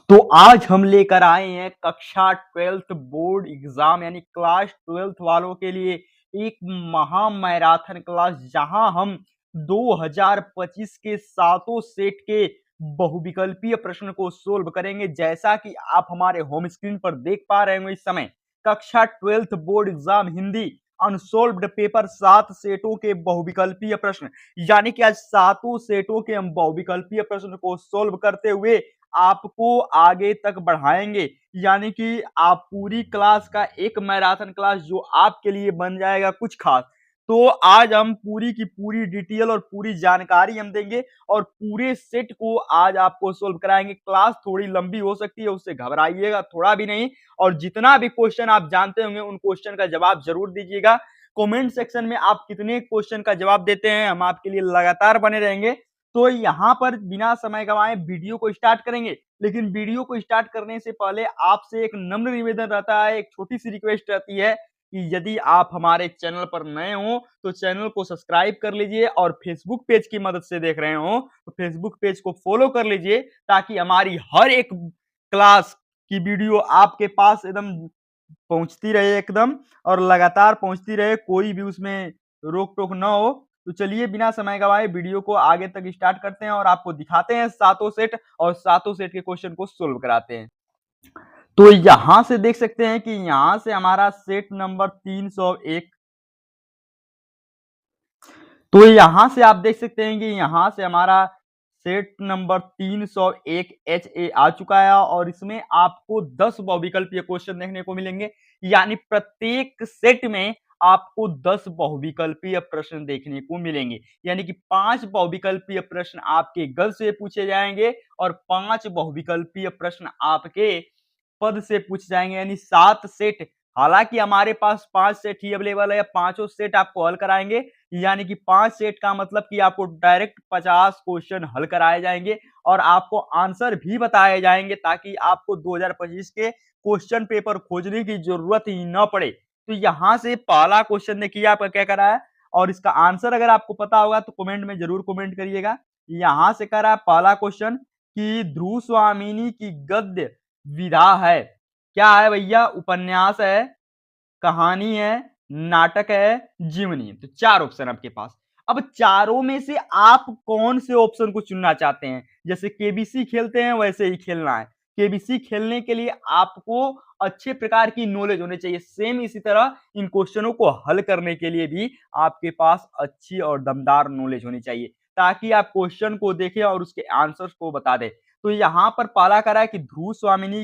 तो आज हम लेकर आए हैं कक्षा 12th बोर्ड एग्जाम यानी क्लास 12th वालों के लिए एक महा मैराथन क्लास, जहां हम 2025 के सातों सेट के बहुविकल्पीय प्रश्न को सोल्व करेंगे। जैसा कि आप हमारे होम स्क्रीन पर देख पा रहे हो इस समय, कक्षा 12th board exam Hindi unsolved paper 7 सेटों के बहुविकल्पीय प्रश्न, यानी कि आज सातों सेटों के हम बहुविकल्पीय प्रश्न को सोल्व करते हुए आपको आगे तक बढ़ाएंगे। यानी कि आप पूरी क्लास का एक मैराथन क्लास जो आपके लिए बन जाएगा कुछ खास। तो आज हम पूरी की पूरी डिटेल और पूरी जानकारी हम देंगे और पूरे सेट को आज आपको सोल्व कराएंगे। क्लास थोड़ी लंबी हो सकती है, उससे घबराइएगा थोड़ा भी नहीं। और जितना भी क्वेश्चन आप जानते होंगे उन क्वेश्चन का जवाब जरूर दीजिएगा। कमेंट सेक्शन में आप कितने क्वेश्चन का जवाब देते हैं, हम आपके लिए लगातार बने रहेंगे। तो यहां पर बिना समय गंवाए वीडियो को स्टार्ट करेंगे। लेकिन वीडियो को स्टार्ट करने से पहले आपसे एक नम्र निवेदन रहता है, एक छोटी सी रिक्वेस्ट रहती है कि यदि आप हमारे चैनल पर नए हो तो चैनल को सब्सक्राइब कर लीजिए और फेसबुक पेज की मदद से देख रहे हो तो फेसबुक पेज को फॉलो कर लीजिए, ताकि हमारी हर एक क्लास की वीडियो आपके पास एकदम पहुंचती रहे एकदम, और लगातार पहुंचती रहे, कोई भी उसमें रोक टोक ना हो। तो चलिए बिना समय गवाए वीडियो को आगे तक स्टार्ट करते हैं और आपको दिखाते हैं सातों सेट और सातों सेट के क्वेश्चन को सोल्व कराते हैं। तो यहां से देख सकते हैं कि यहां से हमारा सेट नंबर 301। तो यहां से आप देख सकते हैं कि यहां से हमारा सेट नंबर 301 एच ए आ चुका है और इसमें आपको 10 बहुविकल्पीय क्वेश्चन देखने को मिलेंगे। यानी प्रत्येक सेट में आपको 10 बहुविकल्पीय प्रश्न देखने को मिलेंगे। यानी कि 5 बहुविकल्पीय प्रश्न आपके गल से पूछे जाएंगे और 5 बहुविकल्पीय प्रश्न आपके पद से पूछ जाएंगे, यानी 7 सेट। हालांकि हमारे पास 5 सेट ही अवेलेबल है, पांचों सेट आपको हल कराएंगे। यानी कि 5 सेट का मतलब कि आपको डायरेक्ट 50 क्वेश्चन हल कराए जाएंगे और आपको आंसर भी बताए जाएंगे, ताकि आपको 2025 के क्वेश्चन पेपर खोजने की जरूरत ही न पड़े। तो यहां से पहला क्वेश्चन देखिए आपका क्या करा है, और इसका आंसर अगर आपको पता होगा तो कमेंट में जरूर कमेंट करिएगा। यहां से करा है पहला क्वेश्चन कि ध्रुव स्वामिनी की गद्य विधा है। क्या है भैया? उपन्यास है, कहानी है, नाटक है, जीवनी। तो 4 ऑप्शन आपके पास। अब चारों में से आप कौन से ऑप्शन को चुनना चाहते हैं? जैसे केबीसी खेलते हैं वैसे ही खेलना है। केबीसी खेलने के लिए आपको अच्छे प्रकार की नॉलेज होनी चाहिए। सेम इसी तरह इन क्वेश्चनों को हल करने के लिए भी आपके पास अच्छी और दमदार नॉलेज होनी चाहिए, ताकि आप क्वेश्चन को देखें और उसके आंसर्स को बता दें। तो यहाँ पर पहला करा है कि ध्रुव स्वामिनी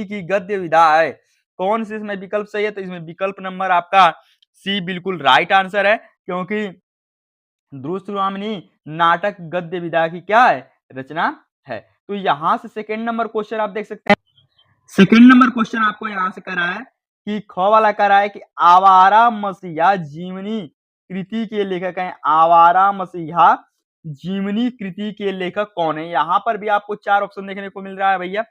की गद्य विधा है। कौन से इसमें विकल्प सही है? तो इसमें विकल्प नंबर आपका सी बिल्कुल राइट आंसर है, क्योंकि ध्रुव स्वामिनी नाटक गद्य विधा की क्या है? रचना है। तो यहां से सेकंड नंबर क्वेश्चन आप देख सकते हैं। सेकंड नंबर क्वेश्चन आपको यहां से करा है कि ख वाला करा है कि आवारा मसीहा जीवनी कृति के लेखक हैं। आवारा मसीहा जीवनी कृति के लेखक कौन है? यहां पर भी आपको 4 ऑप्शन देखने को मिल रहा है भैया।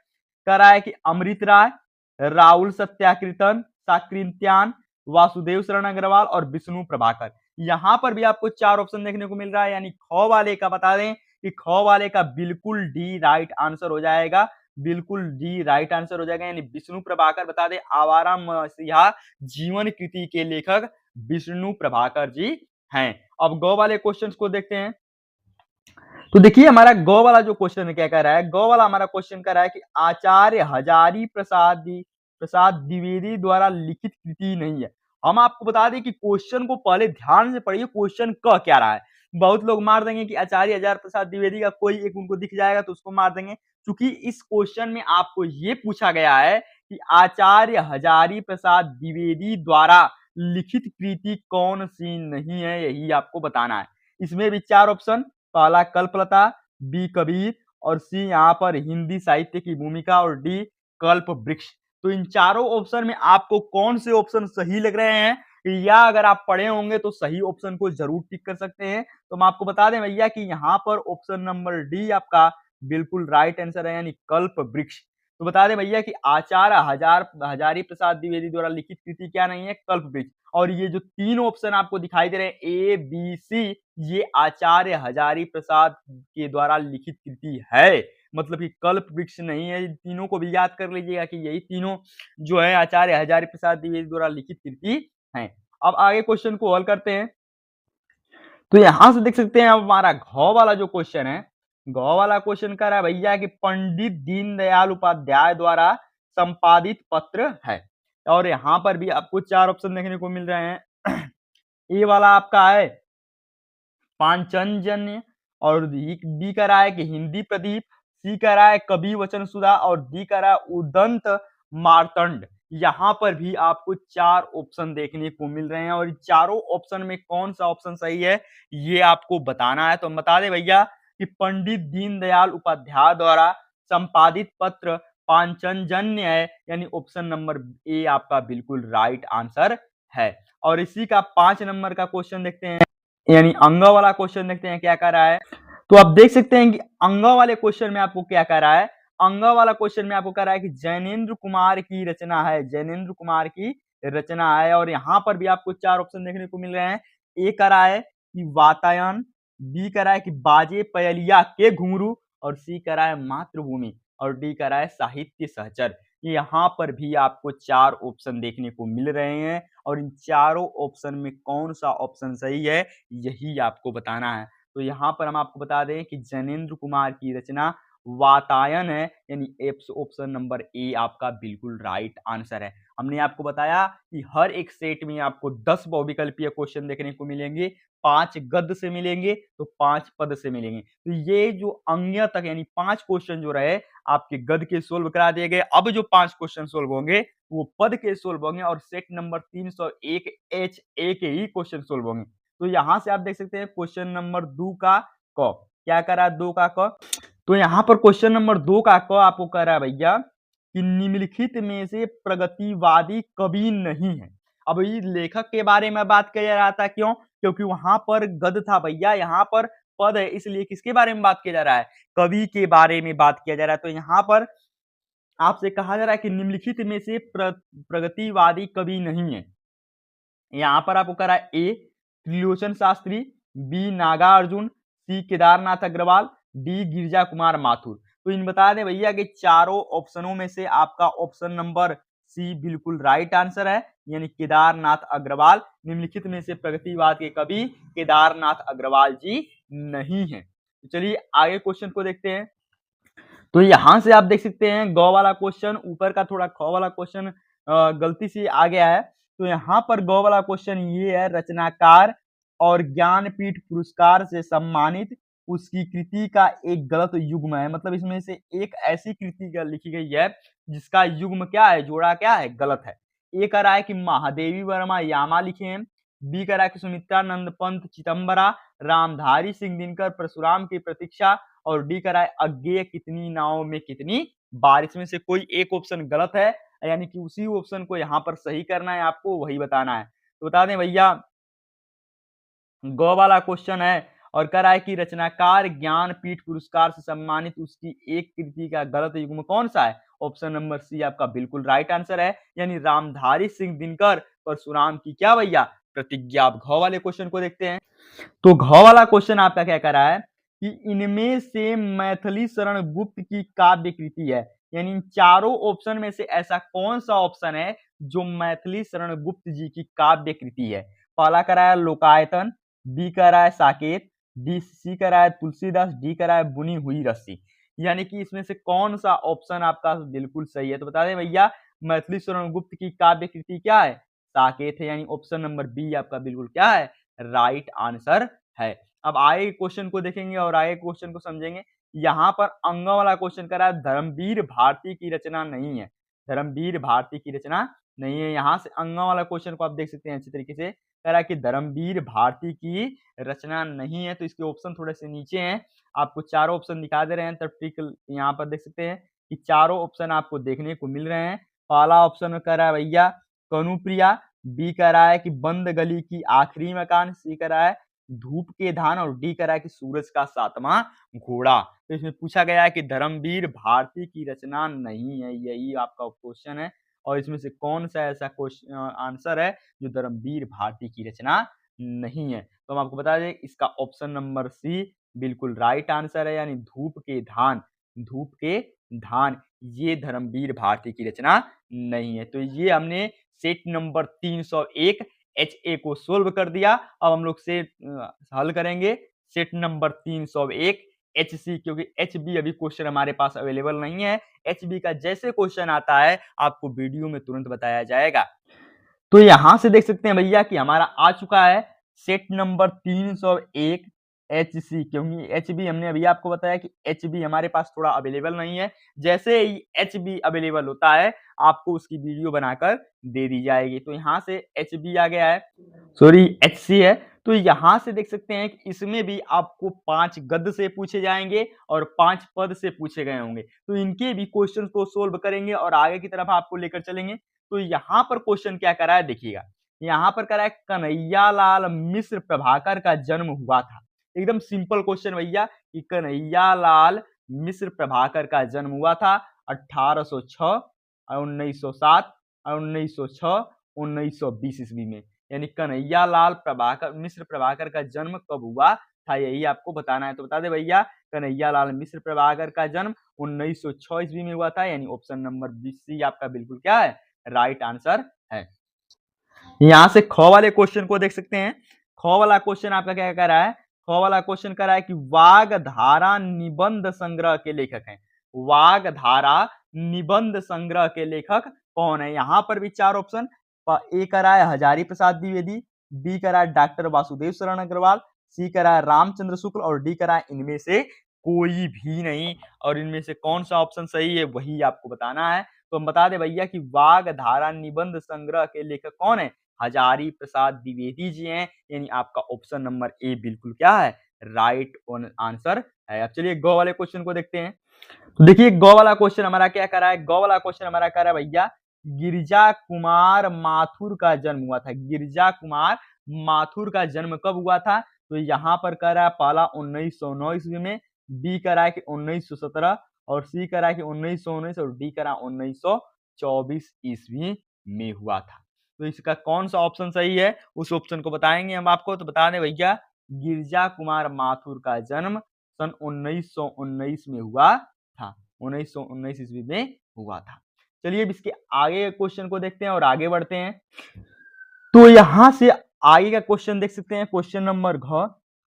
करा है कि अमृत राय, राहुल सत्याकृतन, साकृत्यान, वासुदेव शरण अग्रवाल और विष्णु प्रभाकर। यहां पर भी आपको 4 ऑप्शन देखने को मिल रहा है। यानी ख वाले का बता दें कि ख वाले का बिल्कुल डी राइट आंसर हो जाएगा। बिल्कुल डी राइट आंसर हो जाएगा। यानी विष्णु प्रभाकर बता दें, आवारा मसीहा जीवन कृति के लेखक विष्णु प्रभाकर जी हैं। अब गौ वाले क्वेश्चंस को देखते हैं। तो देखिए हमारा गौ वाला जो क्वेश्चन क्या कह रहा है, गौ वाला हमारा क्वेश्चन कह रहा है कि आचार्य हजारी प्रसाद द्विवेदी द्वारा लिखित कृति नहीं है। हम आपको बता दें कि क्वेश्चन को पहले ध्यान से पढ़िए, क्वेश्चन कह क्या रहा है। बहुत लोग मार देंगे कि आचार्य हजारी प्रसाद द्विवेदी का कोई एक उनको दिख जाएगा तो उसको मार देंगे, क्योंकि इस क्वेश्चन में आपको ये पूछा गया है कि आचार्य हजारी प्रसाद द्विवेदी द्वारा लिखित कृति कौन सी नहीं है, यही आपको बताना है। इसमें भी 4 ऑप्शन, पहला कल्पलता, बी कबीर और सी यहाँ पर हिंदी साहित्य की भूमिका और डी कल्प वृक्ष। तो इन चारों ऑप्शन में आपको कौन से ऑप्शन सही लग रहे हैं, या अगर आप पढ़े होंगे तो सही ऑप्शन को जरूर टिक कर सकते हैं। तो हम आपको बता दें भैया कि यहाँ पर ऑप्शन नंबर डी आपका बिल्कुल राइट आंसर है, यानी कल्प वृक्ष। तो बता दें भैया कि आचार्य हजारी प्रसाद द्विवेदी द्वारा लिखित कृति क्या नहीं है? कल्प वृक्ष। और ये जो 3 ऑप्शन आपको दिखाई दे रहे हैं ए बी सी, ये आचार्य हजारी प्रसाद के द्वारा लिखित कृति है। मतलब कि कल्प वृक्ष नहीं है। तीनों को भी याद कर लीजिएगा कि यही तीनों जो है आचार्य हजारी प्रसाद द्विवेदी द्वारा लिखित कृति हैं। अब आगे क्वेश्चन को हल करते हैं। तो यहाँ से देख सकते हैं अब हमारा घ वाला जो क्वेश्चन है, घ वाला क्वेश्चन कह रहा है भैया कि पंडित दीनदयाल उपाध्याय द्वारा संपादित पत्र है। और यहाँ पर भी आपको 4 ऑप्शन देखने को मिल रहे हैं। ए वाला आपका है पांचजन्य, और डी कह रहा है कि हिंदी प्रदीप, सी कह रहा है कवि वचन सुधा, और डी कह रहा है उदंत मार्तंड। यहाँ पर भी आपको 4 ऑप्शन देखने को मिल रहे हैं और चारों ऑप्शन में कौन सा ऑप्शन सही है ये आपको बताना है। तो हम बता दें भैया कि पंडित दीनदयाल उपाध्याय द्वारा संपादित पत्र पांचजन्य है, यानी ऑप्शन नंबर ए आपका बिल्कुल राइट आंसर है। और इसी का 5 नंबर का क्वेश्चन देखते हैं, यानी अंग वाला क्वेश्चन देखते हैं क्या कह रहा है। तो आप देख सकते हैं कि अंग वाले क्वेश्चन में आपको क्या कह रहा है। अंग वाला क्वेश्चन में आपको कह रहा है कि जैनेन्द्र कुमार की रचना है, जैनेन्द्र कुमार की रचना है। और यहाँ पर भी आपको 4 ऑप्शन देखने को मिल रहे हैं। ए कह रहा है कि वातायन, बी कह रहा है कि बाजे पयलिया के घुंघरू, और सी कह रहा है मातृभूमि, और डी कह रहा है साहित्य सहचर। यहाँ पर भी आपको 4 ऑप्शन देखने को मिल रहे हैं और इन चारों ऑप्शन में कौन सा ऑप्शन सही है यही आपको बताना है। तो यहाँ पर हम आपको बता दें कि जैनेन्द्र कुमार की रचना वातायन है, यानी ऑप्शन नंबर ए आपका बिल्कुल राइट आंसर है। हमने आपको बताया कि हर एक सेट में आपको 10 बहुविकल्पीय क्वेश्चन देखने को मिलेंगे, 5 गद्य से मिलेंगे तो 5 पद से मिलेंगे। तो ये जो अंग्य तक यानी 5 क्वेश्चन जो रहे आपके गद्य के सोल्व करा दिए गए। अब जो 5 क्वेश्चन सोल्व होंगे वो पद के सोल्व होंगे और सेट नंबर 301 एच ए के ही क्वेश्चन सोल्व होंगे। तो यहाँ से आप देख सकते हैं क्वेश्चन नंबर 2 का क क्या कह रहा है, 2 का क। तो यहाँ पर क्वेश्चन नंबर 2 का क आपको कह रहा है भैया कि निम्नलिखित में से प्रगतिवादी कवि नहीं है। अब ये लेखक के बारे में बात किया जा रहा था, क्यों? क्योंकि वहां पर गद्य था भैया, यहाँ पर पद है, इसलिए किसके बारे में बात किया जा रहा है, कवि के बारे में बात किया जा रहा है। तो यहाँ पर आपसे कहा जा रहा है कि निम्नलिखित में से प्रगतिवादी कवि नहीं है। यहाँ पर आपको कह रहा है ए त्रिलोचन शास्त्री, बी नागार्जुन, सी केदारनाथ अग्रवाल, डी गिरिजा कुमार माथुर। तो इन बता दें भैया कि चारों ऑप्शनों में से आपका ऑप्शन नंबर सी बिल्कुल राइट आंसर है, यानी केदारनाथ अग्रवाल। निम्नलिखित में से प्रगतिवाद के कवि केदारनाथ अग्रवाल जी नहीं है। तो चलिए आगे क्वेश्चन को देखते हैं। तो यहाँ से आप देख सकते हैं ग वाला क्वेश्चन, ऊपर का थोड़ा ख वाला क्वेश्चन गलती से आ गया है। तो यहाँ पर ग वाला क्वेश्चन ये है, रचनाकार और ज्ञानपीठ पुरस्कार से सम्मानित उसकी कृति का एक गलत युग्म है। मतलब इसमें से एक ऐसी कृति लिखी गई है जिसका युग्म क्या है, जोड़ा क्या है, गलत है। ए कह रहा है कि महादेवी वर्मा यामा लिखे हैं, बी कह रहा है कि सुमित्रानंद पंत चिदम्बरा, रामधारी सिंह दिनकर परशुराम की प्रतीक्षा, और डी कह रहा है अज्ञेय कितनी नाव में कितनी बार। इसमें से कोई एक ऑप्शन गलत है, यानी कि उसी ऑप्शन को यहाँ पर सही करना है, आपको वही बताना है। तो बता दें भैया ग वाला क्वेश्चन है और कह रहा है कि रचनाकार ज्ञानपीठ पुरस्कार से सम्मानित उसकी एक कृति का गलत युग्म कौन सा है। ऑप्शन नंबर सी आपका बिल्कुल राइट आंसर है, यानी रामधारी सिंह दिनकर परशुराम की क्या भैया प्रतिज्ञा। अब घ वाले क्वेश्चन को देखते हैं। तो घ वाला क्वेश्चन आपका क्या कह रहा है कि इनमें से मैथिली शरण गुप्त की काव्य कृति है, यानी इन चारों ऑप्शन में से ऐसा कौन सा ऑप्शन है जो मैथिली शरण गुप्त जी की काव्य कृति है। पहला कह रहा है लोकायतन, बी कह रहा है साकेत, डी सी कह रहा है तुलसीदास, डी कह रहा है बुनी हुई रस्सी। यानी कि इसमें से कौन सा ऑप्शन आपका बिल्कुल सही है। तो बता दें भैया मैथिली शरण गुप्त की काव्य कृति क्या है, साकेत है, यानी ऑप्शन नंबर बी आपका बिल्कुल क्या है, राइट आंसर है। अब आगे क्वेश्चन को देखेंगे और आगे क्वेश्चन को समझेंगे। यहाँ पर अंग वाला क्वेश्चन कर रहा है धर्मवीर भारती की रचना नहीं है, धर्मवीर भारती की रचना नहीं है। यहाँ से अंग वाला क्वेश्चन को आप देख सकते हैं अच्छी तरीके से, कह रहा है कि धर्मवीर भारती की रचना नहीं है। तो इसके ऑप्शन थोड़े से नीचे हैं, आपको चारों ऑप्शन दिखा दे रहे हैं। तब ठीक यहाँ पर देख सकते हैं कि चारों ऑप्शन आपको देखने को मिल रहे हैं। पहला ऑप्शन कह रहा है भैया कनुप्रिया, बी कह रहा है कि बंद गली की आखिरी मकान, सी कह रहा है धूप के धान, और डी कह रहा है कि सूरज का सातवां घोड़ा। तो इसमें पूछा गया है कि धर्मवीर भारती की रचना नहीं है, यही आपका क्वेश्चन है। और इसमें से कौन सा ऐसा क्वेश्चन आंसर है जो धर्मवीर भारती की रचना नहीं है। तो हम आपको बता दें इसका ऑप्शन नंबर सी बिल्कुल राइट आंसर है, यानी धूप के धान धूप के धान, ये धर्मवीर भारती की रचना नहीं है। तो ये हमने सेट नंबर 301 HA को सोल्व कर दिया। अब हम लोग सेट हल करेंगे सेट नंबर 301 HC, क्योंकि HB अभी क्वेश्चन हमारे पास अवेलेबल नहीं है। HB का जैसे क्वेश्चन आता है आपको वीडियो में तुरंत बताया जाएगा। तो यहां से देख सकते हैं भैया कि हमारा आ चुका है सेट नंबर 301 HC, क्योंकि HB हमने अभी आपको बताया कि HB हमारे पास थोड़ा अवेलेबल नहीं है। जैसे ही HB अवेलेबल होता है आपको उसकी वीडियो बनाकर दे दी जाएगी। तो यहाँ से HB आ गया है, सॉरी HC है। तो यहाँ से देख सकते हैं कि इसमें भी आपको 5 गद्य से पूछे जाएंगे और 5 पद से पूछे गए होंगे। तो इनके भी क्वेश्चन को सोल्व करेंगे और आगे की तरफ आपको लेकर चलेंगे। तो यहाँ पर क्वेश्चन क्या करा है देखिएगा, यहाँ पर करा है कन्हैयालाल मिश्र प्रभाकर का जन्म हुआ था। एकदम सिंपल क्वेश्चन भैया कि कन्हैयालाल मिश्र प्रभाकर का जन्म हुआ था 1806, 1907, 1906, 1920 ईस्वी में। यानी कन्हैयालाल मिश्र प्रभाकर का जन्म कब हुआ था, यही आपको बताना है। तो बता दे भैया, कन्हैयालाल मिश्र प्रभाकर का जन्म 1906 ईस्वी में हुआ था। यानी ऑप्शन नंबर सी आपका बिल्कुल क्या है, राइट आंसर है। यहां से ख वाले क्वेश्चन को देख सकते हैं। ख वाला क्वेश्चन आपका क्या कर रहा है, ख वाला क्वेश्चन कर रहा है कि वागधारा निबंध संग्रह के लेखक हैं। वागधारा निबंध संग्रह के लेखक कौन है? यहां पर भी 4 ऑप्शन। ए करा है हजारी प्रसाद द्विवेदी, बी करा है डॉक्टर वासुदेव शरण अग्रवाल, सी करा है रामचंद्र शुक्ल और डी करा है इनमें से कोई भी नहीं। और इनमें से कौन सा ऑप्शन सही है वही आपको बताना है। तो हम बता दे भैया कि वागधारा निबंध संग्रह के लेखक कौन है, हजारी प्रसाद द्विवेदी जी हैं। यानी आपका ऑप्शन नंबर ए बिल्कुल क्या है, राइट आंसर है। अब चलिए गौ वाले क्वेश्चन को देखते हैं। तो देखिए गौ वाला क्वेश्चन हमारा क्या कर रहा है, गौ वाला क्वेश्चन हमारा कर रहा है भैया, गिरिजा कुमार माथुर का जन्म हुआ था। गिरिजा कुमार माथुर का जन्म कब हुआ था? तो यहाँ पर कह रहा है पहला 1909 ईस्वी में, बी कह रहा है कि 1917 और सी कह रहा है कि 1919 और डी कह रहा है 1924 ईस्वी में हुआ था। तो इसका कौन सा ऑप्शन सही है उस ऑप्शन को बताएंगे हम आपको। तो बता दें भैया, गिरिजा कुमार माथुर का जन्म सन 1919 में हुआ था। 1919 ईस्वी में हुआ था। चलिए अब इसके आगे क्वेश्चन को देखते हैं और आगे बढ़ते हैं। तो यहां से आगे का क्वेश्चन देख सकते हैं, क्वेश्चन नंबर घ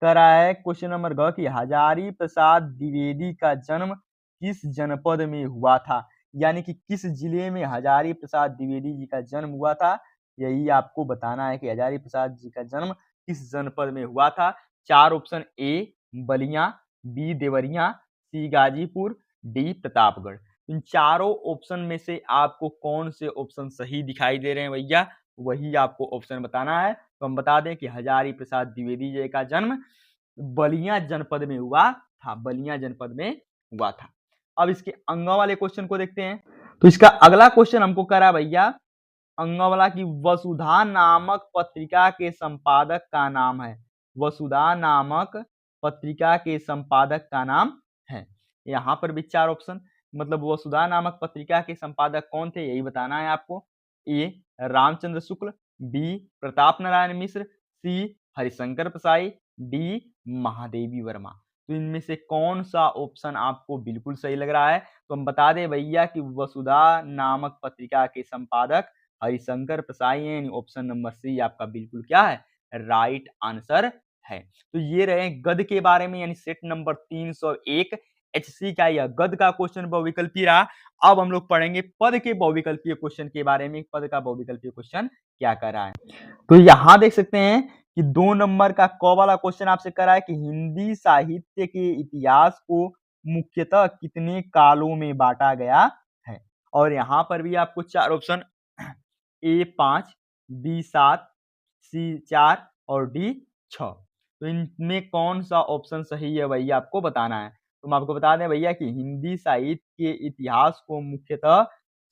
करा है। क्वेश्चन नंबर घ कि हजारी प्रसाद द्विवेदी का जन्म किस जनपद में हुआ था? यानी कि किस जिले में हजारी प्रसाद द्विवेदी जी का जन्म हुआ था, यही आपको बताना है कि हजारी प्रसाद जी का जन्म किस जनपद में हुआ था। 4 ऑप्शन, ए बलिया, बी देवरिया, सी गाजीपुर, डी प्रतापगढ़। इन चारों ऑप्शन में से आपको कौन से ऑप्शन सही दिखाई दे रहे हैं भैया, वही आपको ऑप्शन बताना है। तो हम बता दें कि हजारी प्रसाद द्विवेदी जी का जन्म बलिया जनपद में हुआ था, बलिया जनपद में हुआ था। अब इसके अंगा वाले क्वेश्चन को देखते हैं। तो इसका अगला क्वेश्चन हमको करा भैया अंगा वाला की वसुधा नामक पत्रिका के संपादक का नाम है। वसुधा नामक पत्रिका के संपादक का नाम है। यहाँ पर भी 4 ऑप्शन, मतलब वसुधा नामक पत्रिका के संपादक कौन थे यही बताना है आपको। ए रामचंद्र शुक्ल, बी प्रताप नारायण मिश्र, सी हरिशंकर प्रसाई, डी महादेवी वर्मा। तो इनमें से कौन सा ऑप्शन आपको बिल्कुल सही लग रहा है? तो हम बता दें भैया कि वसुधा नामक पत्रिका के संपादक हरिशंकर प्रसाई हैं। ऑप्शन नंबर सी आपका बिल्कुल क्या है, राइट आंसर है। तो ये रहे गद के बारे में, यानी सेट नंबर 301 HC का यह गद का क्वेश्चन बहुविकल्पी रहा। अब हम लोग पढ़ेंगे पद के बहुविकल्पीय क्वेश्चन के बारे में। पद का बहुविकल्पीय क्वेश्चन क्या कर रहा है, तो यहाँ देख सकते हैं कि 2 नंबर का क वाला क्वेश्चन आपसे करा है कि हिंदी साहित्य के इतिहास को मुख्यतः कितने कालों में बांटा गया है। और यहाँ पर भी आपको 4 ऑप्शन, ए 5, बी 7, सी 4 और डी 6। तो इनमें कौन सा ऑप्शन सही है वही आपको बताना है। तो हम आपको बता दें भैया कि हिंदी साहित्य के इतिहास को मुख्यतः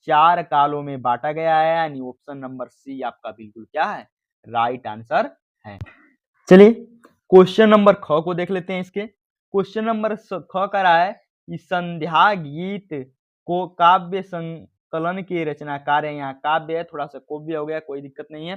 4 कालों में बांटा गया है। यानी ऑप्शन नंबर सी आपका बिल्कुल क्या है, राइट आंसर है। चलिए क्वेश्चन नंबर ख को देख लेते हैं। इसके क्वेश्चन नंबर ख का रहा है कि संध्या गीत को काव्य संकलन के रचनाकार है। यहाँ काव्य है, थोड़ा सा काव्य हो गया, कोई दिक्कत नहीं है।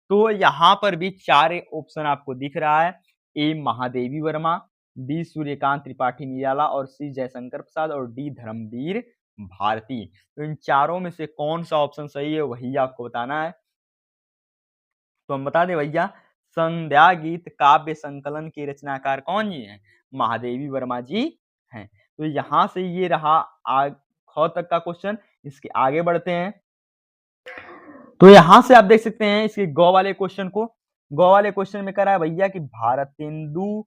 तो यहाँ पर भी 4 ऑप्शन आपको दिख रहा है। ए महादेवी वर्मा, बी सूर्यकांत त्रिपाठी निराला और सी जयशंकर प्रसाद और डी धर्मवीर भारती। तो इन चारों में से कौन सा ऑप्शन सही है वही आपको बताना है। तो हम बता दें भैया, संध्या गीत काव्य संकलन के रचनाकार कौन जी हैं? महादेवी वर्मा जी हैं। तो यहाँ से ये रहा ख तक का क्वेश्चन। इसके आगे बढ़ते हैं। तो यहाँ से आप देख सकते हैं इसके गौ वाले क्वेश्चन को। गौ वाले क्वेश्चन में कह रहा है भैया कि भारतेंदु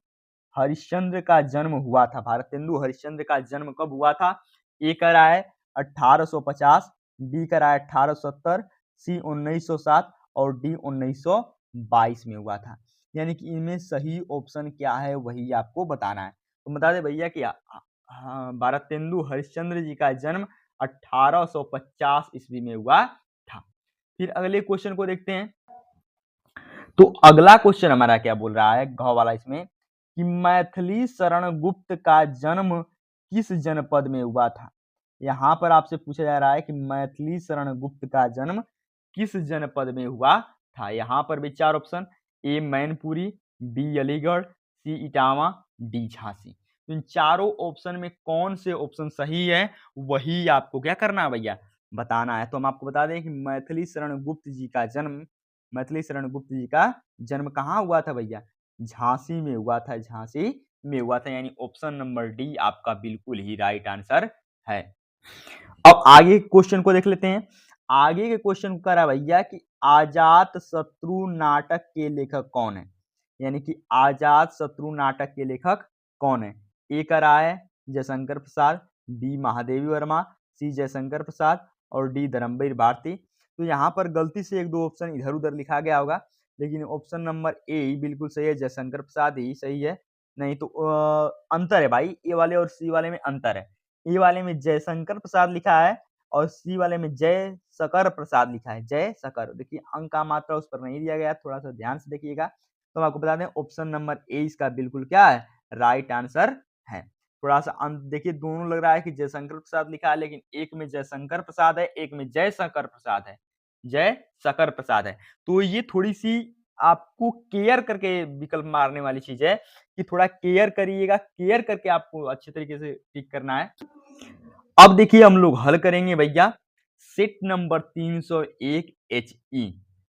हरिश्चंद्र का जन्म हुआ था। भारतेंदु हरिश्चंद्र का जन्म कब हुआ था? ए कह रहा है 1850, बी कह रहा है 1870, सी 1907 और डी 1922 में हुआ था। यानी कि इनमें सही ऑप्शन क्या है वही आपको बताना है। तो बता दे भैया कि भारतेंदु हरिश्चंद्र जी का जन्म 1850 ईस्वी में हुआ था। फिर अगले क्वेश्चन को देखते हैं। तो अगला क्वेश्चन हमारा क्या बोल रहा है घ वाला इसमें कि मैथिली शरण गुप्त का जन्म किस जनपद में हुआ था? यहाँ पर आपसे पूछा जा रहा है कि मैथिली शरण गुप्त का जन्म किस जनपद में हुआ था? यहाँ पर भी चार ऑप्शन, ए मैनपुरी, बी अलीगढ़, सी इटावा, डी झांसी। तो इन चारों ऑप्शन में कौन से ऑप्शन सही है वही आपको क्या करना है भैया? बताना है। तो हम आपको बता दें कि मैथिली शरण गुप्त जी का जन्म कहाँ हुआ था भैया? झांसी में हुआ था। झांसी में हुआ था, यानी ऑप्शन नंबर डी आपका बिल्कुल ही राइट आंसर है। अब आगे क्वेश्चन को देख लेते हैं। आगे के क्वेश्चन को करा भैया कि आजात शत्रु नाटक के लेखक कौन है? यानी कि आजात शत्रु नाटक के लेखक कौन है? ए करा है जयशंकर प्रसाद, बी महादेवी वर्मा, सी जयशंकर प्रसाद और डी धर्मवीर भारती। तो यहाँ पर गलती से एक दो ऑप्शन इधर उधर लिखा गया होगा, लेकिन ऑप्शन नंबर ए ही बिल्कुल सही है, जयशंकर प्रसाद ही सही है। नहीं तो अंतर है भाई, ए वाले और सी वाले में अंतर है। ए वाले में जयशंकर प्रसाद लिखा है और सी वाले में जय शकर प्रसाद लिखा है। जय शकर, देखिए अंक का मात्रा उस पर नहीं दिया गया, थोड़ा सा ध्यान से देखिएगा। तो हम आपको बता दें ऑप्शन नंबर ए इसका बिल्कुल क्या है? राइट आंसर है। थोड़ा सा देखिए दोनों लग रहा है कि जयशंकर प्रसाद लिखा है, लेकिन एक में जयशंकर प्रसाद है, एक में जय शकर प्रसाद है। जय शकर प्रसाद है। तो ये थोड़ी सी आपको केयर करके विकल्प मारने वाली चीज है कि थोड़ा केयर करिएगा, केयर करके आपको अच्छे तरीके से टिक करना है। अब देखिए हम लोग हल करेंगे भैया सेट नंबर 301 HE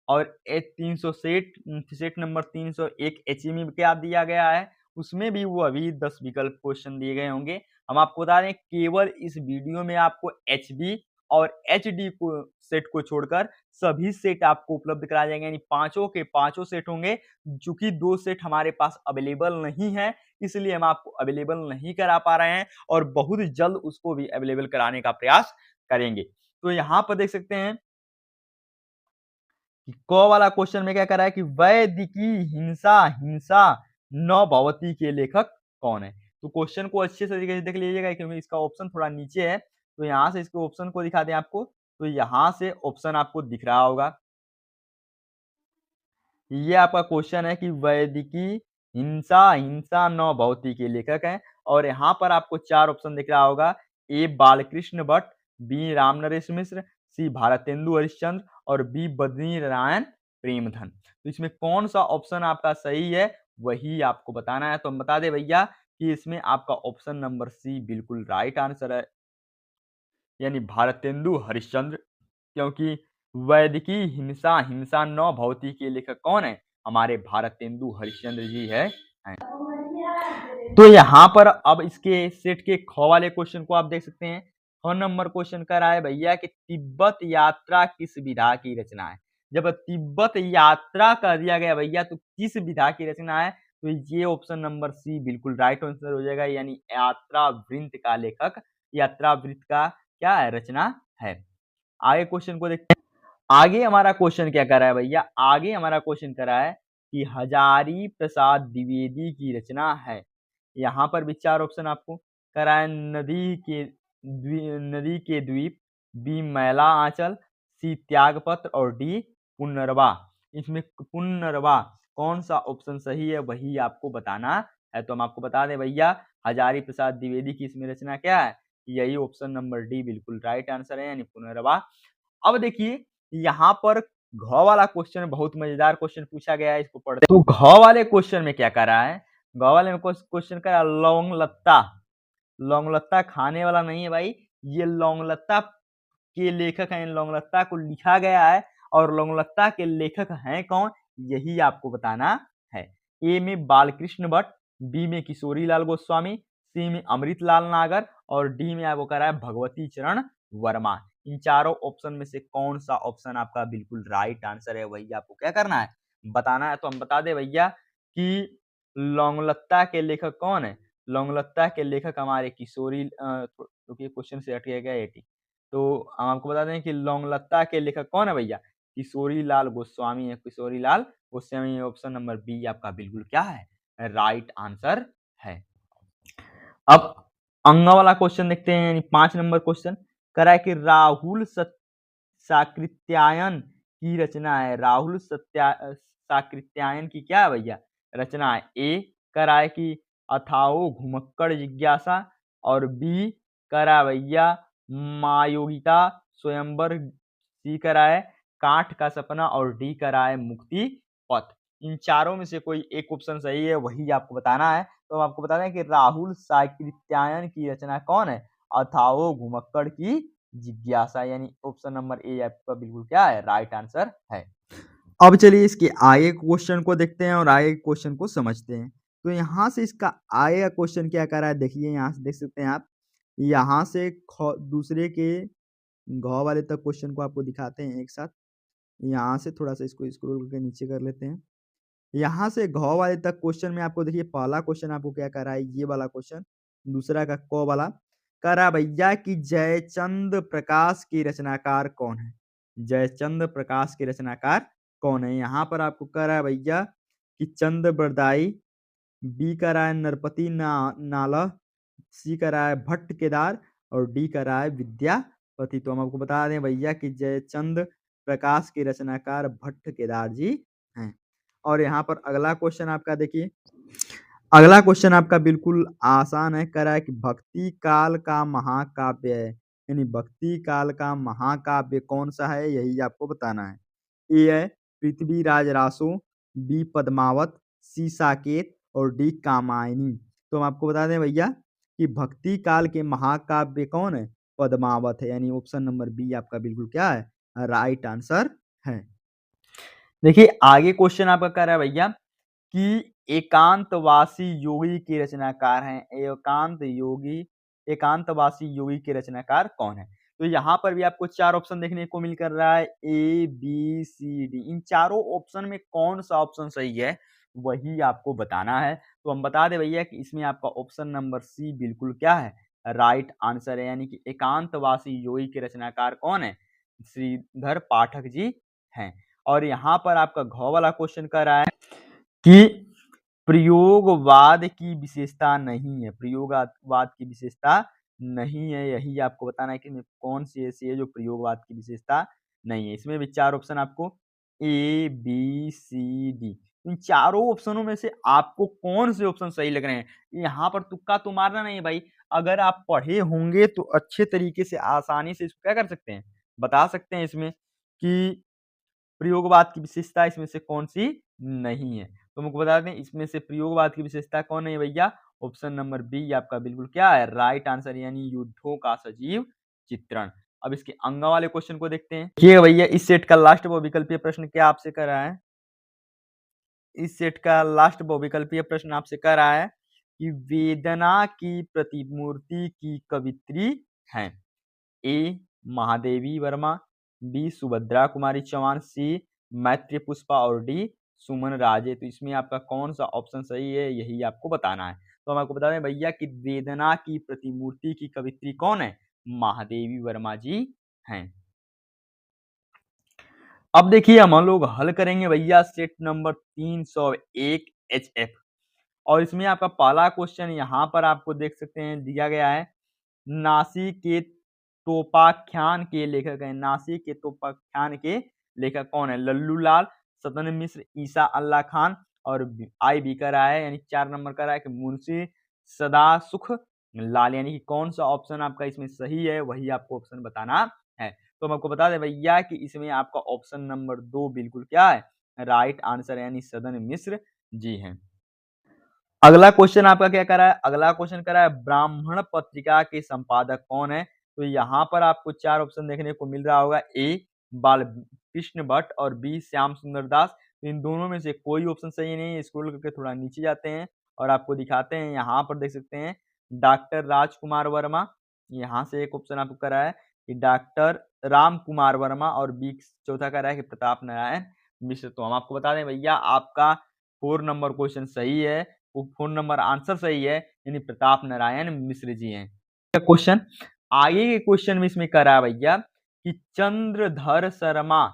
और 300 सेट नंबर 301 HE में क्या दिया गया है, उसमें भी वो अभी 10 विकल्प क्वेश्चन दिए गए होंगे। हम आपको बता दें केवल इस वीडियो में आपको HB और HD को सेट को छोड़कर सभी सेट आपको उपलब्ध कराए जाएंगे, यानी पांचों के पांचों सेट होंगे। चूंकि 2 सेट हमारे पास अवेलेबल नहीं है, इसलिए हम आपको अवेलेबल नहीं करा पा रहे हैं और बहुत जल्द उसको भी अवेलेबल कराने का प्रयास करेंगे। तो यहाँ पर देख सकते हैं कि क वाला क्वेश्चन में क्या कर रहा है कि वैदिकी हिंसा न भवती के लेखक कौन है? तो क्वेश्चन को अच्छे तरीके से देख लीजिएगा क्योंकि इसका ऑप्शन थोड़ा नीचे है। तो यहाँ से इसके ऑप्शन को दिखा दें आपको, तो यहाँ से ऑप्शन आपको दिख रहा होगा। ये आपका क्वेश्चन है कि वैदिकी हिंसा न भवती के लेखक हैं और यहाँ पर आपको चार ऑप्शन दिख रहा होगा, ए बालकृष्ण भट्ट, बी रामनरेश मिश्र, सी भारतेंदु हरिश्चंद्र और बी बद्री नारायण प्रेमधन। तो इसमें कौन सा ऑप्शन आपका सही है वही आपको बताना है। तो हम बता दें भैया कि इसमें आपका ऑप्शन नंबर सी बिल्कुल राइट आंसर है, यानी भारतेंदु हरिश्चंद्र। क्योंकि वैदिकी हिंसा न भवती के लेखक कौन है? हमारे भारतेंदु हरिश्चंद्र जी है। तो यहाँ पर अब इसके सेट के ख वाले क्वेश्चन को आप देख सकते हैं। ख नंबर क्वेश्चन कर रहा है भैया कि तिब्बत यात्रा किस विधा की रचना है? जब तिब्बत यात्रा कर दिया गया भैया तो किस विधा की रचना है? तो ये ऑप्शन नंबर सी बिल्कुल राइट आंसर हो जाएगा, यानी यात्रा वृत्त का लेखक, यात्रा वृत्त का क्या है? रचना है। आगे क्वेश्चन को देखते हैं। आगे हमारा क्वेश्चन क्या कर रहा है भैया? आगे हमारा क्वेश्चन कर रहा है कि हजारी प्रसाद द्विवेदी की रचना है। यहाँ पर भी चार ऑप्शन आपको कर रहा है, नदी के द्वीप, बी मैला आंचल, सी त्यागपत्र और डी पुनर्वा। इसमें पुनर्वा कौन सा ऑप्शन सही है वही आपको बताना है। तो हम आपको बता दें भैया हजारी प्रसाद द्विवेदी की इसमें रचना क्या है? यही ऑप्शन नंबर डी बिल्कुल राइट आंसर है, यानी पुनर्वा। अब देखिए यहाँ पर घ वाला क्वेश्चन बहुत मजेदार क्वेश्चन पूछा गया है, इसको पढ़ते हैं। तो घ वाले क्वेश्चन में क्या कर रहा है ग वाले में क्वेश्चन करा लौंग लत्ता। लौंग लत्ता खाने वाला नहीं है भाई, ये लौंग लत्ता के लेखक हैं, लौंग लत्ता को लिखा गया है और लौंग लत्ता के लेखक हैं कौन, यही आपको बताना है। ए में बालकृष्ण भट्ट, बी में किशोरी लाल गोस्वामी, सी में अमृतलाल नागर और डी में आपको कह रहा है भगवती चरण वर्मा। इन चारों ऑप्शन में से कौन सा ऑप्शन आपका बिल्कुल राइट आंसर है, वही आपको क्या करना है, बताना है। तो हम बता दे भैया कि लौंगलत्ता के लेखक कौन है। लौंगलत्ता के लेखक हमारे किशोरी क्योंकि क्वेश्चन से हट गया 80, तो हम आपको बता दें कि लौंगलत्ता के लेखक कौन है भैया, किशोरी लाल गोस्वामी है। Kishori Lal Goswami, option number B आपका बिल्कुल क्या है, राइट आंसर है। अब अंग वाला क्वेश्चन देखते हैं, यानी 5 नंबर क्वेश्चन कह रहा है कि राहुल साकृत्यायन की रचना है। राहुल साकृत्यायन की क्या है भैया, रचना है। ए कह रहा है कि अथाओ घुमक्कड़ जिज्ञासा, और बी कह रहा है भैया मायोगिता स्वयंवर, सी कह रहा है काठ का सपना और डी कह रहा है मुक्ति पथ। इन चारों में से कोई एक ऑप्शन सही है, वही आपको बताना है। तो हम आपको बता दें कि राहुल साकृत्यायन की रचना कौन है, अथाओ घुमक्कड़ की जिज्ञासा, यानी ऑप्शन नंबर ए आपका बिल्कुल क्या है, राइट आंसर है। अब चलिए इसके आगे क्वेश्चन को देखते हैं और आगे क्वेश्चन को समझते हैं। तो यहाँ से इसका आगे का क्वेश्चन क्या कर रहा है, देखिए यहाँ से देख सकते हैं आप, यहाँ से दूसरे के घ वाले तक क्वेश्चन को आपको दिखाते हैं एक साथ। यहाँ से थोड़ा सा इसको स्क्रॉल करके नीचे कर लेते हैं। यहाँ से घ वाले तक क्वेश्चन में आपको देखिए पहला क्वेश्चन आपको क्या कर रहा है, ये वाला क्वेश्चन, दूसरा का क वाला कह रहा भैया कि जयचंद प्रकाश के रचनाकार कौन है। जयचंद प्रकाश के रचनाकार कौन है, यहाँ पर आपको कह रहा है भैया कि चंद बरदाई, बी कह रहा है नरपति नाला, सी कह रहा है भट्ट केदार और डी कह रहा है विद्यापति। तो हम आपको बता दें भैया कि जयचंद प्रकाश के रचनाकार भट्ट केदार जी हैं। और यहाँ पर अगला क्वेश्चन आपका देखिए, अगला क्वेश्चन आपका बिल्कुल आसान है, कह रहा है कि भक्ति काल का महाकाव्य है, यानी भक्ति काल का महाकाव्य कौन सा है, यही आपको बताना है। ए है पृथ्वीराज रासो, बी पद्मावत, सी साकेत और डी कामायनी। तो हम आपको बता दें भैया कि भक्ति काल के महाकाव्य कौन है, पद्मावत है, यानी ऑप्शन नंबर बी आपका बिल्कुल क्या है, राइट आंसर है। देखिए आगे क्वेश्चन आपका कह रहा है भैया कि एकांतवासी योगी के रचनाकार हैं। एकांतवासी योगी के रचनाकार कौन है। तो यहाँ पर भी आपको 4 ऑप्शन देखने को मिल कर रहा है, ए बी सी डी। इन चारों ऑप्शन में कौन सा ऑप्शन सही है, वही आपको बताना है। तो हम बता दें भैया कि इसमें आपका ऑप्शन नंबर सी बिल्कुल क्या है, राइट आंसर है, यानी कि एकांतवासी योगी के रचनाकार कौन है, श्रीधर पाठक जी हैं। और यहाँ पर आपका घ वाला क्वेश्चन कर रहा है कि प्रयोगवाद की विशेषता नहीं है, प्रयोगवाद की विशेषता नहीं है, यही आपको बताना है कि कौन सी ऐसी है जो प्रयोगवाद की विशेषता नहीं है। इसमें भी 4 ऑप्शन आपको ए बी सी डी, इन चारों ऑप्शनों में से आपको कौन से ऑप्शन सही लग रहे हैं, यहाँ पर तुक्का तो मारना नहीं है भाई। अगर आप पढ़े होंगे तो अच्छे तरीके से आसानी से इसको क्या कर सकते हैं, बता सकते हैं इसमें कि प्रयोगवाद की विशेषता इसमें से कौन सी नहीं है। तो हमको बता दें इसमें से प्रयोगवाद की विशेषता कौन है भैया, ऑप्शन नंबर बी आपका बिल्कुल क्या है, राइट आंसर, यानी युद्धों का सजीव चित्रण। अब इसके अंग वाले क्वेश्चन को देखते हैं। देखिए भैया इस सेट का लास्ट बहुविकल्पीय प्रश्न क्या आपसे कर रहा है, इस सेट का लास्ट बहुविकल्पीय प्रश्न आपसे कह रहा है कि वेदना की प्रतिमूर्ति की कवित्री हैं। ए महादेवी वर्मा, बी सुभद्रा कुमारी चौहान, सी मैत्री पुष्पा और डी सुमन राजे। तो इसमें आपका कौन सा ऑप्शन सही है, यही आपको बताना है। तो हम आपको बता दें भैया कि वेदना की प्रतिमूर्ति की कवित्री कौन है, महादेवी वर्मा जी हैं। अब देखिए हम लोग हल करेंगे भैया सेट नंबर 301 HF, और इसमें आपका पहला क्वेश्चन यहाँ पर आपको देख सकते हैं दिया गया है, नासिक के तोपाख्यान के लेखक हैं। नासिक के तोपाख्यान के लेखक कौन है, लल्लू लाल, सदन मिश्र, ईसा अल्लाह खान और आई भी कर रहा है, यानी 4 नंबर कर रहा है कि मुंशी सदासुख लाल, यानी कि कौन सा ऑप्शन आपका इसमें सही है, वही आपको ऑप्शन बताना है। तो हम आपको बता दें भैया कि इसमें आपका ऑप्शन नंबर 2 बिल्कुल क्या है, राइट आंसर, यानी सदन मिश्र जी हैं। अगला क्वेश्चन आपका क्या करा है, अगला क्वेश्चन करा है ब्राह्मण पत्रिका के संपादक कौन है। तो यहाँ पर आपको 4 ऑप्शन देखने को मिल रहा होगा, ए बालकृष्ण भट्ट और बी श्याम सुंदर दास। तो इन दोनों में से कोई ऑप्शन सही नहीं है। स्क्रॉल करके थोड़ा नीचे जाते हैं और आपको दिखाते हैं, यहाँ पर देख सकते हैं डॉक्टर राजकुमार वर्मा। यहाँ से एक ऑप्शन आपको करा है कि डॉक्टर राम कुमार वर्मा और बी चौथा करा है कि प्रताप नारायण मिश्र। तो हम आपको बता दें भैया, आपका 4 नंबर क्वेश्चन सही है, वो 4 नंबर आंसर सही है, यानी प्रताप नारायण मिश्र जी हैं। क्वेश्चन आगे के क्वेश्चन में इसमें करा भैया कि चंद्रधर शर्मा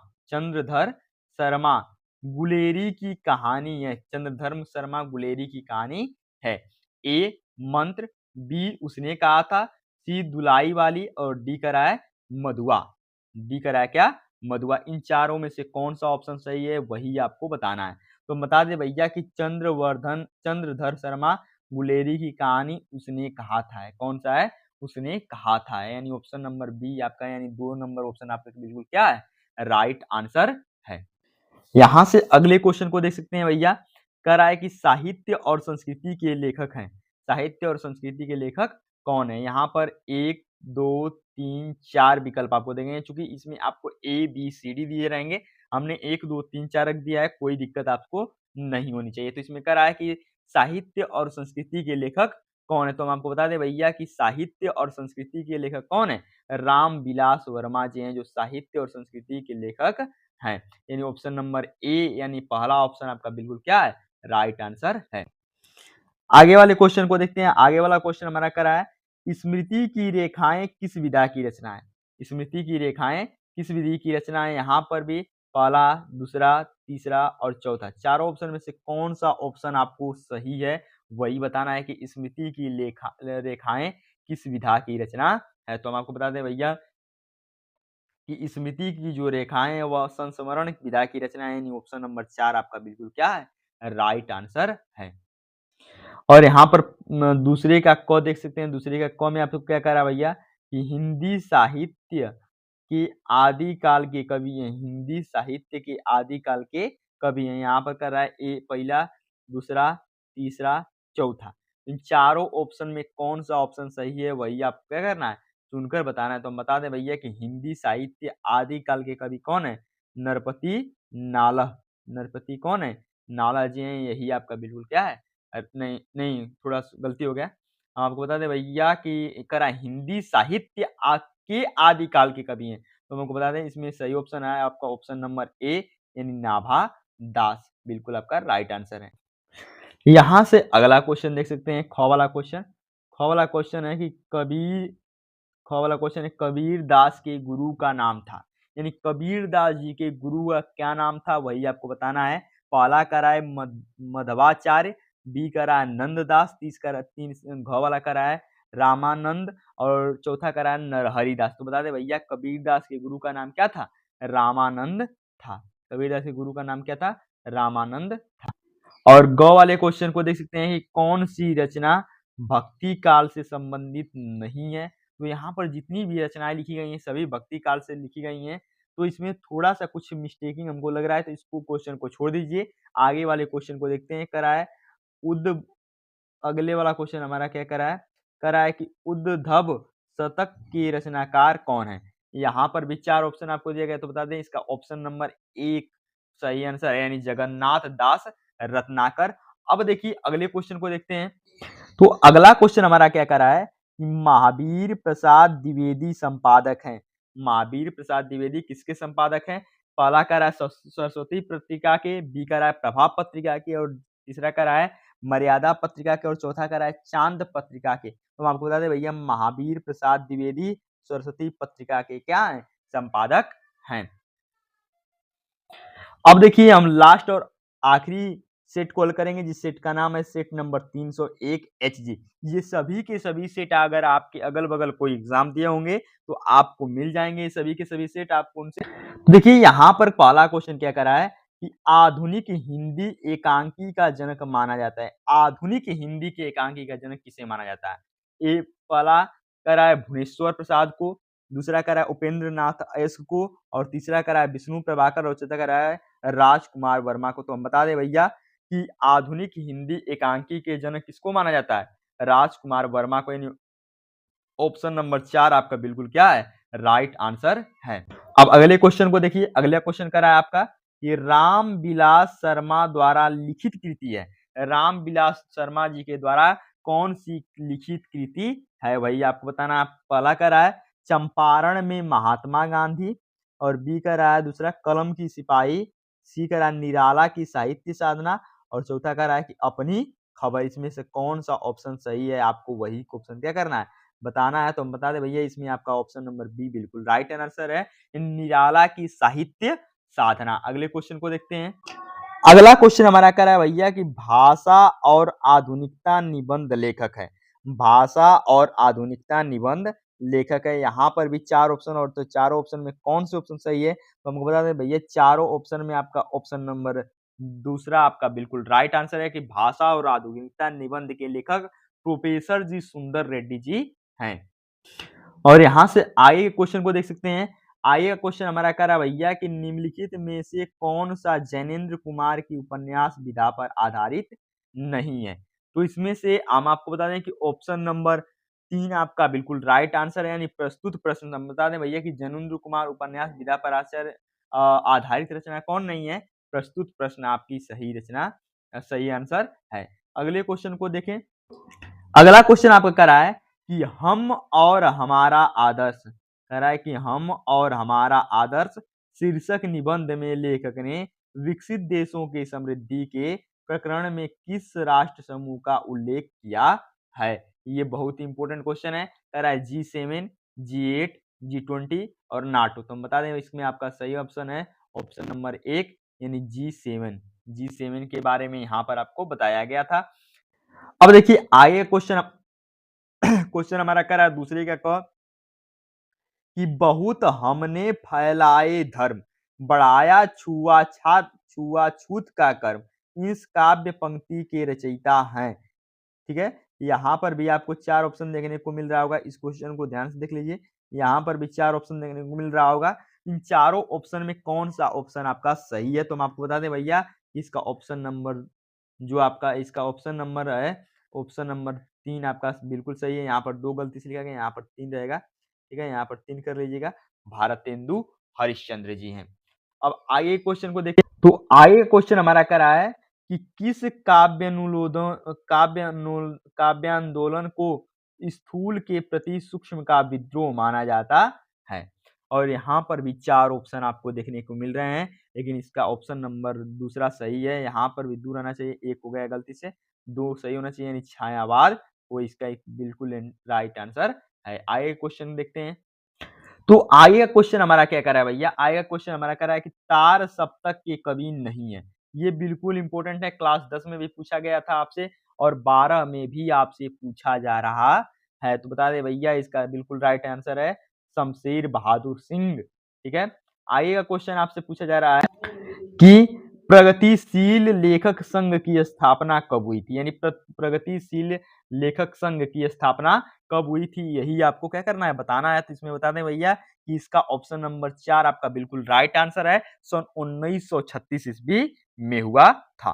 गुलेरी की कहानी है, चंद्रधर शर्मा गुलेरी की कहानी है। ए मंत्र, बी उसने कहा था, सी दुलाई वाली और डी करा है मधुआ। डी करा है क्या, मधुआ। इन चारों में से कौन सा ऑप्शन सही है वही आपको बताना है। तो बता दे भैया कि चंद्रधर शर्मा गुलेरी की कहानी उसने कहा था है, कौन सा है, उसने कहा था है, यानी ऑप्शन नंबर बी आपका, यानी 2 नंबर ऑप्शन आपका बिल्कुल क्या है, राइट आंसर है। यहाँ से अगले क्वेश्चन को देख सकते हैं भैया, कह रहा है कि साहित्य और संस्कृति के लेखक हैं, साहित्य और संस्कृति के लेखक कौन है। यहाँ पर 1 2 3 4 विकल्प आपको देंगे, चूंकि इसमें आपको ए बी सी डी दिए रहेंगे, हमने 1 2 3 4 रख दिया है, कोई दिक्कत आपको नहीं होनी चाहिए। तो इसमें कह रहा है कि साहित्य और संस्कृति के लेखक कौन है। तो हम आपको बता दें भैया कि साहित्य और संस्कृति के लेखक कौन है, राम विलास वर्मा जी हैं, जो साहित्य और संस्कृति के लेखक हैं। यानी ऑप्शन नंबर ए, यानी पहला ऑप्शन आपका बिल्कुल क्या है, राइट आंसर है। आगे वाले क्वेश्चन को देखते हैं। आगे वाला क्वेश्चन हमारा करा है, स्मृति की रेखाएं किस विधा की रचना है। स्मृति की रेखाएं किस विधि की रचना है। यहाँ पर भी पहला, दूसरा, तीसरा और चौथा, चारों ऑप्शन में से कौन सा ऑप्शन आपको सही है वही बताना है कि स्मृति की रेखाएं किस विधा की रचना है। तो हम आपको बता दें भैया कि स्मृति की जो रेखाएं हैं वह संस्मरण विधा की रचना है, यानी ऑप्शन नंबर 4 आपका बिल्कुल क्या है, राइट आंसर है। और यहाँ पर दूसरे का क देख सकते हैं, दूसरे का क में आपको क्या कह रहा है भैया कि हिंदी साहित्य के आदिकाल के कवि हैं, हिंदी साहित्य के आदिकाल के कवि हैं। यहाँ पर कर रहा है ए पहला, दूसरा, तीसरा, चौथा। इन चारों ऑप्शन में कौन सा ऑप्शन सही है वही आपको क्या करना है, चुनकर बताना है। तो हम बता दें भैया कि हिंदी साहित्य आदिकाल के कवि कौन है, नरपति नालह। नरपति कौन है, नालह जी हैं, यही आपका बिल्कुल क्या है, नहीं नहीं थोड़ा गलती हो गया। हम आपको बता दें भैया कि करा हिंदी साहित्य के आदिकाल के कवि हैं। तो हम आपको बता दें इसमें सही ऑप्शन है आपका ऑप्शन नंबर ए, यानी नाभा दास, बिल्कुल आपका राइट आंसर है। यहाँ से अगला क्वेश्चन देख सकते हैं, ख वाला क्वेश्चन। ख वाला क्वेश्चन है कि ख वाला क्वेश्चन है कबीर दास के गुरु का नाम था, यानी कबीर दास जी के गुरु का क्या नाम था वही आपको बताना है। पहला करा है मध्वाचार्य, बी करा है नंददास, तीन घ वाला करा है रामानंद और चौथा करा है नरहरिदास। तो बता दे भैया कबीर दास के गुरु का नाम क्या था, रामानंद था। कबीर दास के गुरु का नाम क्या था, रामानंद था। और ग वाले क्वेश्चन को देख सकते हैं कि कौन सी रचना भक्ति काल से संबंधित नहीं है। तो यहाँ पर जितनी भी रचनाएं लिखी गई हैं सभी भक्ति काल से लिखी गई हैं। तो इसमें थोड़ा सा कुछ मिस्टेकिंग हमको लग रहा है, तो इसको क्वेश्चन को छोड़ दीजिए, आगे वाले क्वेश्चन को देखते हैं। करा है उद्ध अगले वाला क्वेश्चन हमारा क्या करा है कि उद्धव शतक के रचनाकार कौन है। यहाँ पर भी 4 ऑप्शन आपको दिया गया, तो बता दें इसका ऑप्शन नंबर 1 सही आंसर है, यानी जगन्नाथ दास रत्नाकर। अब देखिए अगले क्वेश्चन को देखते हैं। तो अगला क्वेश्चन हमारा क्या करा है कि महावीर प्रसाद द्विवेदी संपादक हैं। महावीर प्रसाद द्विवेदी किसके संपादक हैं। पहला करा है सरस्वती पत्रिका के, बी करा है प्रभाव पत्रिका के और तीसरा करा है मर्यादा पत्रिका के और चौथा करा है चांद पत्रिका के। तो हम आपको बता दें भैया महावीर प्रसाद द्विवेदी सरस्वती पत्रिका के क्या है, संपादक हैं। अब देखिए हम लास्ट और आखिरी सेट कॉल करेंगे, जिस सेट का नाम है सेट नंबर 301 HG। ये सभी के सभी सेट अगर आपके अगल बगल कोई एग्जाम दिए होंगे तो आपको मिल जाएंगे, सभी के सभी सेट आपको उनसे। देखिए यहाँ पर पहला क्वेश्चन क्या करा है कि आधुनिक हिंदी एकांकी का जनक माना जाता है। आधुनिक हिंदी के एकांकी का जनक किसे माना जाता है। ए पहला करा है भुवनेश्वर प्रसाद को, दूसरा करा है उपेंद्र नाथ अयस्क को और तीसरा करा है विष्णु प्रभाकर और चौथा करा है राजकुमार वर्मा को। तो हम बता दें भैया कि आधुनिक हिंदी एकांकी के जनक किसको माना जाता है? राजकुमार वर्मा को। यानी ऑप्शन नंबर 4 आपका बिल्कुल क्या है? राइट आंसर है। अब अगले क्वेश्चन को देखिए, अगला क्वेश्चन करा है आपका कि रामविलास शर्मा द्वारा लिखित कृति है। रामविलास शर्मा जी के द्वारा कौन सी लिखित कृति है, वही आपको बताना है। पहला करा है चंपारण में महात्मा गांधी, और बी करा है दूसरा कलम की सिपाही, सी करा है निराला की साहित्य साधना, और चौथा करा है कि अपनी खबर। इसमें से कौन सा ऑप्शन सही है, आपको वही क्वेश्चन क्या करना है, बताना है। तो हम बता दें भैया, इसमें आपका ऑप्शन नंबर बी बिल्कुल राइट आंसर है, निराला की साहित्य साधना। अगले क्वेश्चन को देखते हैं। अगला क्वेश्चन हमारा कर रहा है भैया कि भाषा और आधुनिकता निबंध लेखक है। भाषा और आधुनिकता निबंध लेखक है। यहाँ पर भी 4 ऑप्शन, और तो चारों ऑप्शन में कौन से ऑप्शन सही है, तो हमको बता दें भैया, चारों ऑप्शन में आपका ऑप्शन नंबर दूसरा आपका बिल्कुल राइट आंसर है कि भाषा और आधुनिकता निबंध के लेखक प्रोफेसर जी सुंदर रेड्डी जी हैं। और यहाँ से आगे के क्वेश्चन को देख सकते हैं। आगे का क्वेश्चन हमारा कह रहा है भैया कि निम्नलिखित में से कौन सा जैनेन्द्र कुमार की उपन्यास विधा पर आधारित नहीं है। तो इसमें से हम आपको बता दें कि ऑप्शन नंबर 3 आपका बिल्कुल राइट आंसर है, यानी प्रस्तुत प्रश्न। हम बता दें भैया कि जैनेन्द्र कुमार उपन्यास विधा पर आधारित रचना कौन नहीं है, प्रस्तुत प्रश्न आपकी सही रचना, सही आंसर है। अगले क्वेश्चन को देखें। अगला क्वेश्चन आपका कह रहा है कि हम और हमारा आदर्श, कह रहा है कि हम और हमारा आदर्श शीर्षक निबंध में लेखक ने विकसित देशों की समृद्धि के प्रकरण में किस राष्ट्र समूह का उल्लेख किया है। ये बहुत ही इंपॉर्टेंट क्वेश्चन है। कह रहा है G7, G8, G20 और नाटो। तो हम बता दें इसमें आपका सही ऑप्शन है ऑप्शन नंबर 1, यानी G7। G7 के बारे में यहाँ पर आपको बताया गया था। अब देखिए आगे क्वेश्चन क्वेश्चन हमारा कर रहा है दूसरे का क कि बहुत हमने फैलाए धर्म, बढ़ाया छुआछूत का कर्म, इस काव्य पंक्ति के रचयिता हैं। ठीक है, यहाँ पर भी आपको 4 ऑप्शन देखने को मिल रहा होगा। इस क्वेश्चन को ध्यान से देख लीजिए, यहाँ पर भी 4 ऑप्शन देखने को मिल रहा होगा। इन चारों ऑप्शन में कौन सा ऑप्शन आपका सही है, तो हम आपको बता दें भैया, इसका ऑप्शन नंबर जो आपका इसका ऑप्शन नंबर है, ऑप्शन नंबर 3 आपका बिल्कुल सही है। यहाँ पर 2 गलती से लिखा गया, यहाँ पर 3 रहेगा। ठीक है, यहाँ पर 3 कर लीजिएगा। भारतेंदु हरिश्चंद्र जी हैं। अब आगे क्वेश्चन को देखिए। तो आगे क्वेश्चन हमारा क्या रहा है कि किस काव्यांदोलन को स्थूल के प्रति सूक्ष्म का विद्रोह माना जाता है। और यहाँ पर भी 4 ऑप्शन आपको देखने को मिल रहे हैं, लेकिन इसका ऑप्शन नंबर दूसरा सही है। यहाँ पर भी 2 रहना चाहिए, 1 हो गया गलती से, 2 सही होना चाहिए, यानी छायावाद वो इसका एक बिल्कुल राइट आंसर है। आगे क्वेश्चन देखते हैं। तो आगे का क्वेश्चन हमारा क्या कर रहा है भैया, आगे का क्वेश्चन हमारा कर रहा है कि तार सप्तक के कवि नहीं है। ये बिल्कुल इंपॉर्टेंट है, क्लास 10 में भी पूछा गया था आपसे, और 12 में भी आपसे पूछा जा रहा है। तो बता दे भैया, इसका बिल्कुल राइट आंसर है शमशेर बहादुर सिंह। ठीक है, आगे का क्वेश्चन आपसे पूछा जा रहा है कि प्रगतिशील लेखक संघ की स्थापना कब हुई थी, यानी प्रगतिशील लेखक संघ की स्थापना कब हुई थी, यही आपको क्या करना है, बताना है। तो इसमें बता दें भैया कि इसका ऑप्शन नंबर 4 आपका बिल्कुल राइट आंसर है, सन 1936 ईस्वी में हुआ था।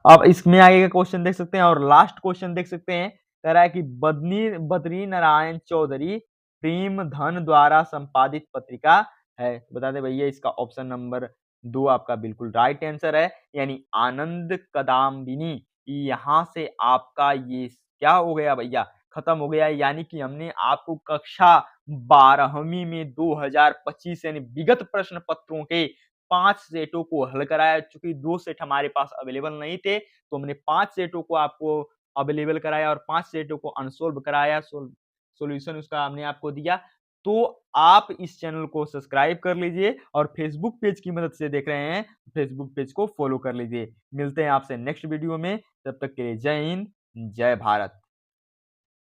अब इसमें आगे का क्वेश्चन देख सकते हैं, और लास्ट क्वेश्चन देख सकते हैं। कह रहा है कि बद्री नारायण चौधरी प्रेम धन द्वारा संपादित पत्रिका है। बता दें भैया, इसका ऑप्शन नंबर 2 आपका बिल्कुल राइट आंसर है, यानी आनंद कदाम्बिनी। यहाँ से आपका ये क्या हो गया भैया, खत्म हो गया। यानी कि हमने आपको कक्षा 12वीं में 2025 यानी विगत प्रश्न पत्रों के 5 सेटों को हल कराया। चूंकि 2 सेट हमारे पास अवेलेबल नहीं थे, तो हमने 5 सेटों को आपको अवेलेबल कराया और 5 सेटों को अनसोल्व कराया, सॉल्यूशन उसका हमने आपको दिया। तो आप इस चैनल को सब्सक्राइब कर लीजिए, और फेसबुक पेज की मदद से देख रहे हैं, फेसबुक पेज को फॉलो कर लीजिए। मिलते हैं आपसे नेक्स्ट वीडियो में, तब तक के लिए जय हिंद, जय भारत।